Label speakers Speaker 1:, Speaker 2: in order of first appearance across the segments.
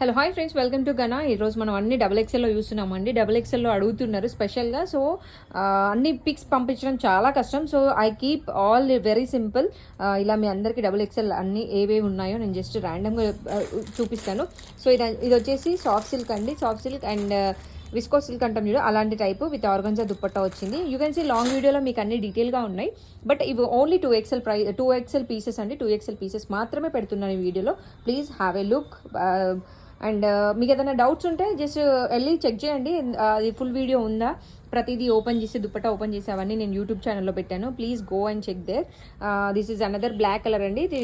Speaker 1: Hello hi friends, welcome to Gana. ఈరోజు మనం అన్ని డబుల్ ఎక్సెల్లో చూస్తున్నామండి. డబుల్ ఎక్సెల్లో అడుగుతున్నారు స్పెషల్గా. సో అన్ని పిక్స్ పంపించడం చాలా కష్టం. So I keep all very simple. ఇలా మీ అందరికీ డబుల్ ఎక్సెల్ అన్ని ఏవేవి ఉన్నాయో నేను జస్ట్ ర్యాండమ్గా చూపిస్తాను. సో ఇది వచ్చేసి సాఫ్ట్ సిల్క్ అండి. Soft silk and visco silk అంటాం చూడు, అలాంటి టైపు విత్ ఆర్గన్జా దుప్పట్టా వచ్చింది. యూ కెన్ సీ లాంగ్ వీడియోలో మీకు అన్ని డీటెయిల్గా ఉన్నాయి. బట్ ఇవి ఓన్లీ 2XL పీసెస్ అండి. 2XL పీసెస్ మాత్రమే పెడుతున్నాను ఈ వీడియోలో. Please have a look. And మీకు ఏదైనా డౌట్స్ ఉంటే జస్ట్ వెళ్ళి చెక్ చేయండి. అది ఫుల్ వీడియో ఉందా, ప్రతిదీ ఓపెన్ చేసి దుప్పట్టా ఓపెన్ చేసి అవన్నీ నేను యూట్యూబ్ ఛానల్లో పెట్టాను. Please go and check there. This is another black colour అండి. ఇది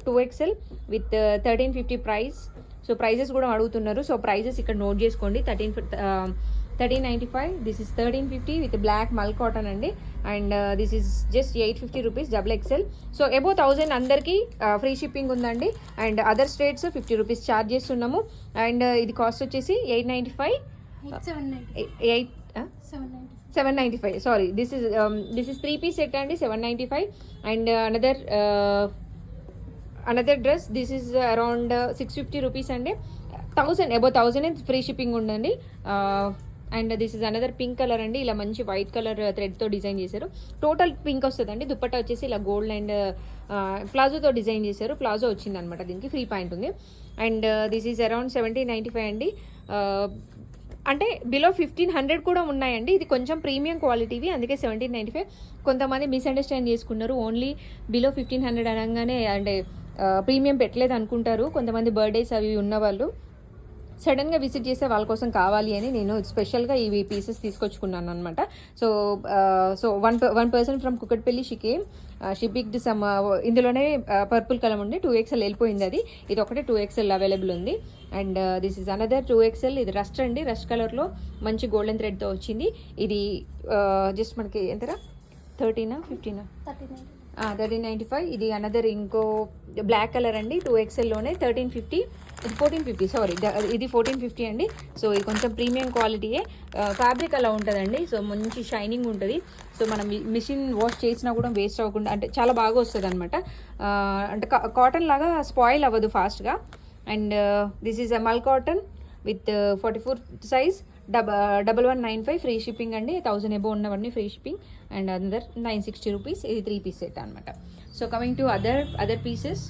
Speaker 1: 2XL with 1350 price. So prices కూడా అడుగుతున్నారు. సో ప్రైజెస్ ఇక్కడ నోట్ చేసుకోండి. 1395. This is 1350 with black mul cotton అండి. And this is just 850 rupees double XL. So above 1000 అందరికీ free shipping ఉందండి. And other states 50 rupees charge చేస్తున్నాము. అండ్ ఇది cost వచ్చేసి 895. 795. Sorry, this is 3-piece set అండి. 795. And another dress this is around 650 rupees అండి. 1000 above 1000 free shipping ఉందండి. And this is another pink colour అండి. ఇలా మంచి వైట్ కలర్ థ్రెడ్తో డిజైన్ చేశారు. టోటల్ పింక్ వస్తుందండి. దుప్పట్టా వచ్చేసి ఇలా గోల్డ్ అండ్ ప్లాజోతో డిజైన్ చేశారు. ప్లాజో వచ్చింది అనమాట, దీనికి ఫ్రీ పాయింట్ ఉంది. అండ్ దిస్ ఈజ్ అరౌండ్ 1795 అండి. అంటే బిలో 1500 కూడా ఉన్నాయండి. ఇది కొంచెం ప్రీమియం క్వాలిటీవి, అందుకే 1795. కొంతమంది మిస్అండర్స్టాండ్ చేసుకున్నారు. ఓన్లీ బిలో 1500 అనగానే అంటే ప్రీమియం పెట్టలేదు అనుకుంటారు కొంతమంది. బర్త్డేస్ అవి ఉన్నవాళ్ళు సడన్గా విజిట్ చేసే వాళ్ళ కోసం కావాలి అని నేను స్పెషల్గా ఇవి పీసెస్ తీసుకొచ్చుకున్నాను అనమాట. So one person from Kukatpally she picked some. ఇందులోనే పర్పుల్ కలర్ ఉండి 2XL వెళ్ళిపోయింది. ఇది ఒకటే 2XL అవైలబుల్ ఉంది. And this is another 2XL. ఇది రస్ట్ అండి. రస్ట్ కలర్లో మంచి గోల్డెన్ థ్రెడ్తో వచ్చింది. ఇది జస్ట్ మనకి ఎంతరా 13-15 1395. ఇది అనదర్ ఇంకో బ్లాక్ కలర్ అండి. 2XLలోనే 1350. ఇది 1450. సారీ, ఇది 1450 అండి. సో ఇది కొంచెం ప్రీమియం క్వాలిటీయే. ఫ్యాబ్రిక్ అలా ఉంటుందండి. సో మంచి షైనింగ్ ఉంటుంది. సో మనం మిషన్ వాష్ చేసినా కూడా వేస్ట్ అవ్వకుండా అంటే చాలా బాగా వస్తుంది అనమాట. అంటే కాటన్ లాగా స్పాయిల్ అవ్వదు ఫాస్ట్గా. అండ్ దిస్ ఈజ్ మల్ cotton with 44 size. 1195 free shipping అండి. 1000 ఎబో ఉన్నవన్నీ ఫ్రీ షిప్పింగ్. అండ్ అందర్ 960 రూపీస్. ఇది 3-piece సెట్ అనమాట. So coming to other pieces.